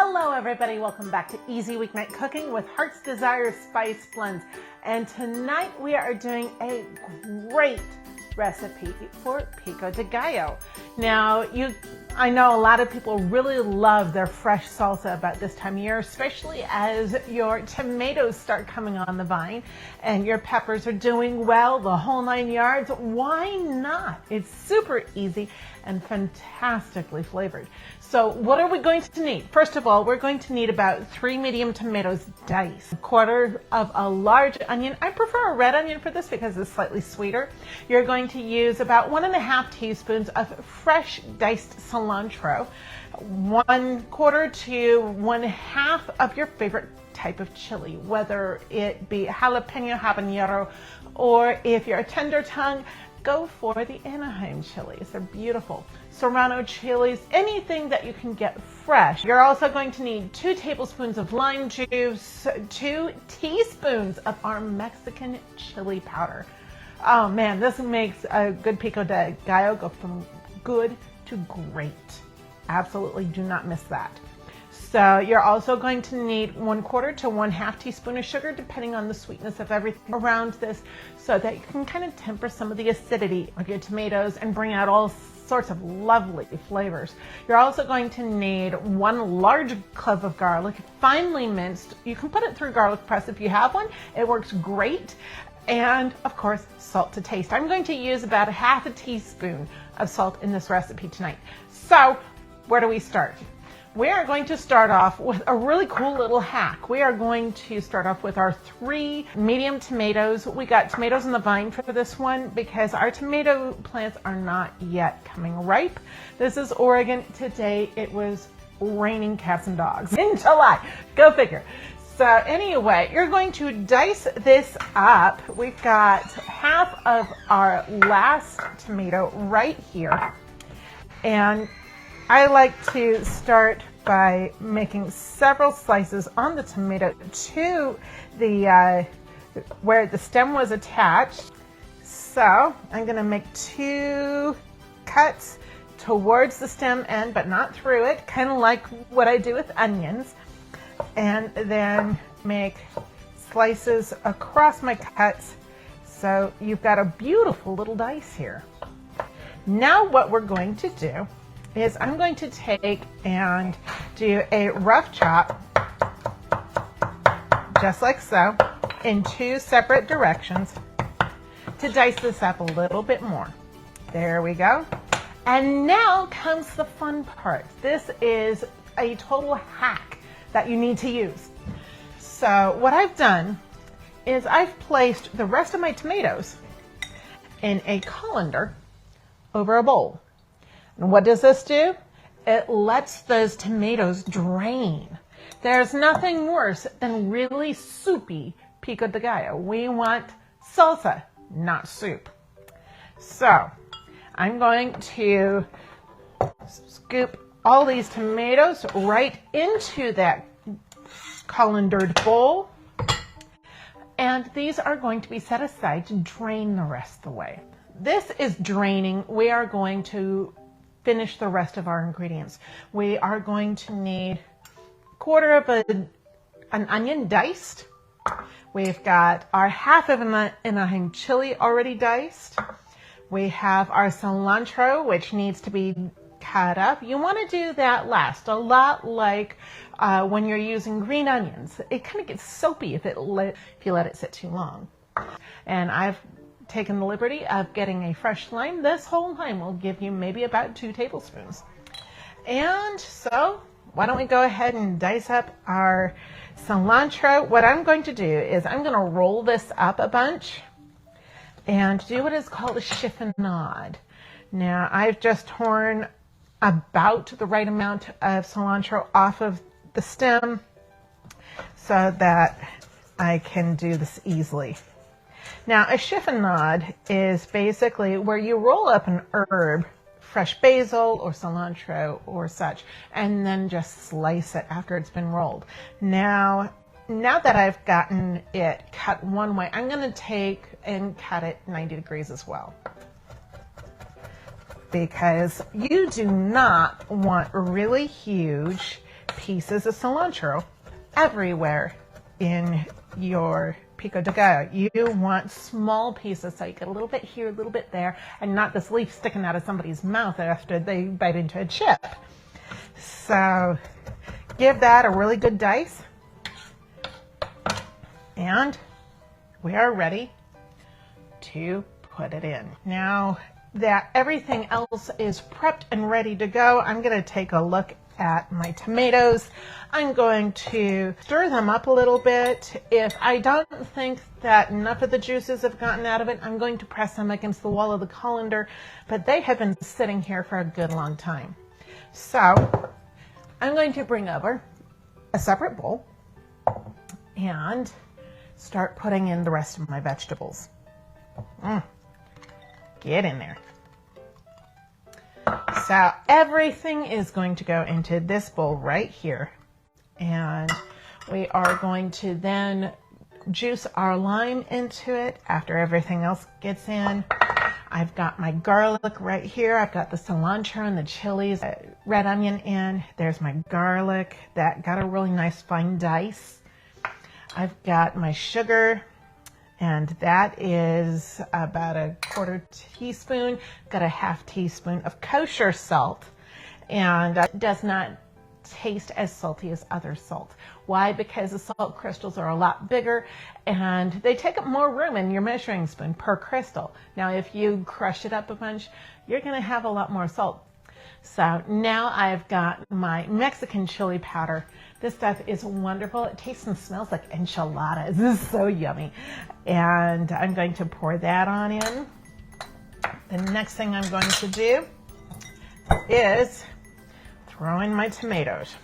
Hello everybody, welcome back to Easy Weeknight Cooking with Heart's Desire Spice Blends. And tonight we are doing a great recipe for Pico De Gallo. Now, I know a lot of people really love their fresh salsa about this time of year, especially as your tomatoes start coming on the vine and your peppers are doing well, the whole 9 yards. Why not? It's super easy and fantastically flavored. So what are we going to need? First of all, we're going to need about 3 medium tomatoes diced, 1/4 of a large onion. I prefer a red onion for this because it's slightly sweeter. You're going to use about 1½ teaspoons of fresh diced cilantro, 1/4 to 1/2 of your favorite type of chili, whether it be jalapeno, habanero, or if you're a tender tongue, go for the Anaheim chilies. They're beautiful. Serrano chilies, anything that you can get fresh. You're also going to need 2 tablespoons of lime juice, 2 teaspoons of our Mexican chili powder. Oh man, this makes a good Pico De Gallo go from good to great. Absolutely do not miss that. So you're also going to need 1/4 to 1/2 teaspoon of sugar, depending on the sweetness of everything around this, so that you can kind of temper some of the acidity of your tomatoes and bring out all sorts of lovely flavors. You're also going to need 1 large clove of garlic, finely minced. You can put it through a garlic press if you have one. It works great. And of course, salt to taste. I'm going to use about 1/2 teaspoon of salt in this recipe tonight. So where do we start? We are going to start off with a really cool little hack. We are going to start off with our 3 medium tomatoes. We got tomatoes on the vine for this one because our tomato plants are not yet coming ripe. This is Oregon. Today it was raining cats and dogs in July. Go figure. So anyway, you're going to dice this up. We've got 1/2 of our last tomato right here. And I like to start by making several slices on the tomato to the where the stem was attached. So I'm going to make 2 cuts towards the stem end, but not through it, kind of like what I do with onions, and then make slices across my cuts. So you've got a beautiful little dice here. Now what we're going to do is I'm going to take and do a rough chop, just like so, in 2 separate directions to dice this up a little bit more. There we go. And now comes the fun part. This is a total hack that you need to use. So what I've done is I've placed the rest of my tomatoes in a colander over a bowl. And what does this do? It lets those tomatoes drain. There's nothing worse than really soupy Pico De Gallo. We want salsa, not soup. So I'm going to scoop all these tomatoes right into that colandered bowl. And these are going to be set aside to drain the rest of the way. This is draining. We are going to finish the rest of our ingredients. We are going to need 1/4 of an onion diced. We've got our 1/2 of an Anaheim chili already diced. We have our cilantro, which needs to be cut up. You want to do that last, a lot like when you're using green onions. It kind of gets soapy if you let it sit too long. And I've taken the liberty of getting a fresh lime. This whole lime will give you maybe about 2 tablespoons. And so why don't we go ahead and dice up our cilantro. What I'm going to do is I'm going to roll this up a bunch and do what is called a chiffonade. Now I've just torn about the right amount of cilantro off of the stem so that I can do this easily. Now, a chiffonade is basically where you roll up an herb, fresh basil or cilantro or such, and then just slice it after it's been rolled. Now that I've gotten it cut one way, I'm going to take and cut it 90 degrees as well. Because you do not want really huge pieces of cilantro everywhere in your Pico de Gallo. You want small pieces so you get a little bit here, a little bit there, and not this leaf sticking out of somebody's mouth after they bite into a chip. So give that a really good dice. And we are ready to put it in. Now that everything else is prepped and ready to go, I'm going to take a look at my tomatoes. I'm going to stir them up a little bit. If I don't think that enough of the juices have gotten out of it, I'm going to press them against the wall of the colander, but they have been sitting here for a good long time. So I'm going to bring over a separate bowl and start putting in the rest of my vegetables. Get in there. So everything is going to go into this bowl right here. And we are going to then juice our lime into it after everything else gets in. I've got my garlic right here. I've got the cilantro and the chilies, red onion in. There's my garlic that got a really nice fine dice. I've got my sugar, and that is about a 1/4 teaspoon. Got a 1/2 teaspoon of kosher salt, and it does not taste as salty as other salt. Why? Because the salt crystals are a lot bigger and they take up more room in your measuring spoon per crystal. Now, if you crush it up a bunch, you're going to have a lot more salt. So now I've got my Mexican chili powder. This stuff is wonderful. It tastes and smells like enchiladas. This is so yummy. And I'm going to pour that on in. The next thing I'm going to do is throw in my tomatoes.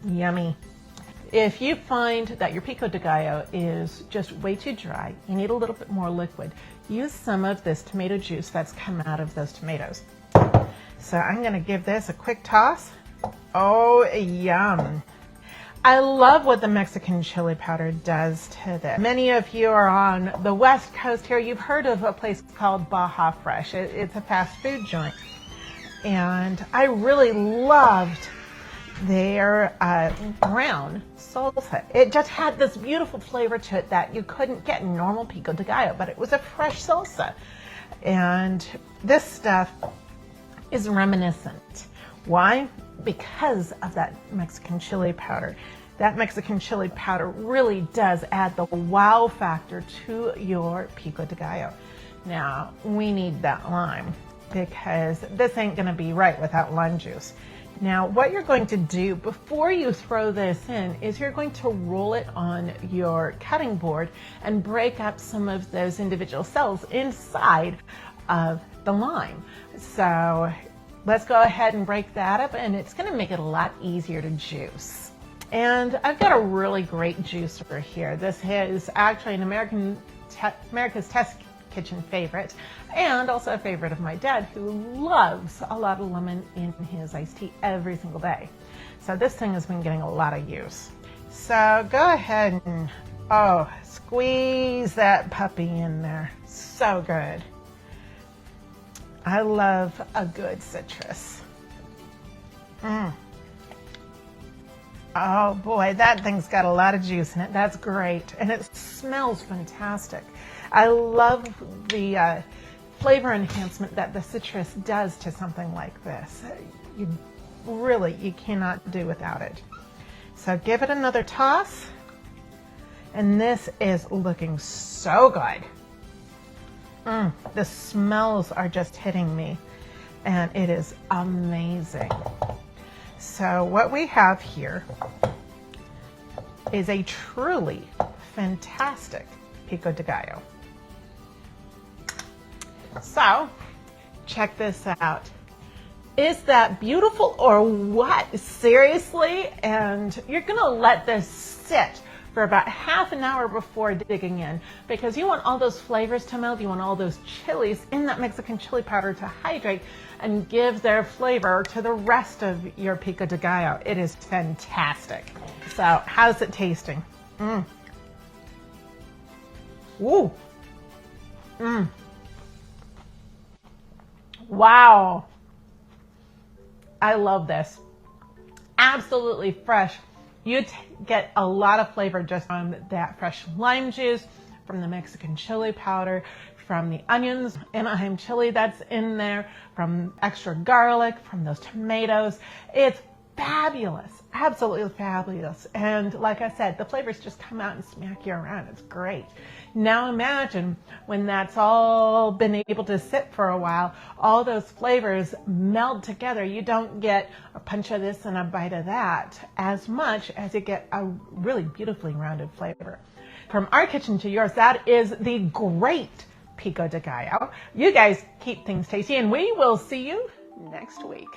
Yummy. If you find that your Pico de Gallo is just way too dry, you need a little bit more liquid, use some of this tomato juice that's come out of those tomatoes. So I'm going to give this a quick toss. Oh, yum. I love what the Mexican chili powder does to this. Many of you are on the West Coast here. You've heard of a place called Baja Fresh. It's a fast food joint. And I really loved their brown salsa. It just had this beautiful flavor to it that you couldn't get in normal Pico de Gallo, but it was a fresh salsa. And this stuff is reminiscent. Why? Because of that Mexican chili powder. That Mexican chili powder really does add the wow factor to your Pico de Gallo. Now, we need that lime because this ain't gonna be right without lime juice. Now, what you're going to do before you throw this in is you're going to roll it on your cutting board and break up some of those individual cells inside of the lime. So let's go ahead and break that up, and it's going to make it a lot easier to juice. And I've got a really great juicer here. This is actually an America's Test Kitchen favorite, and also a favorite of my dad, who loves a lot of lemon in his iced tea every single day. So this thing has been getting a lot of use. So go ahead and, squeeze that puppy in there. So good. I love a good citrus. Oh boy, that thing's got a lot of juice in it. That's great. And it smells fantastic. I love the flavor enhancement that the citrus does to something like this. You cannot do without it. So give it another toss. And this is looking so good. The smells are just hitting me, and it is amazing. So what we have here is a truly fantastic Pico de Gallo. So check this out. Is that beautiful or what? Seriously? And you're gonna let this sit for about half an hour before digging in, because you want all those flavors to meld. You want all those chilies in that Mexican chili powder to hydrate and give their flavor to the rest of your Pico de Gallo. It is fantastic. So how's it tasting? Ooh. Wow. I love this. absolutely fresh. You get a lot of flavor just from that fresh lime juice, from the Mexican chili powder, from the onions and Anaheim chili that's in there, from extra garlic, from those tomatoes. It's fabulous, absolutely fabulous. And like I said, the flavors just come out and smack you around. It's great. Now imagine when that's all been able to sit for a while, all those flavors meld together. You don't get a punch of this and a bite of that as much as you get a really beautifully rounded flavor. From our kitchen to yours, that is the great Pico De Gallo. You guys keep things tasty, and we will see you next week.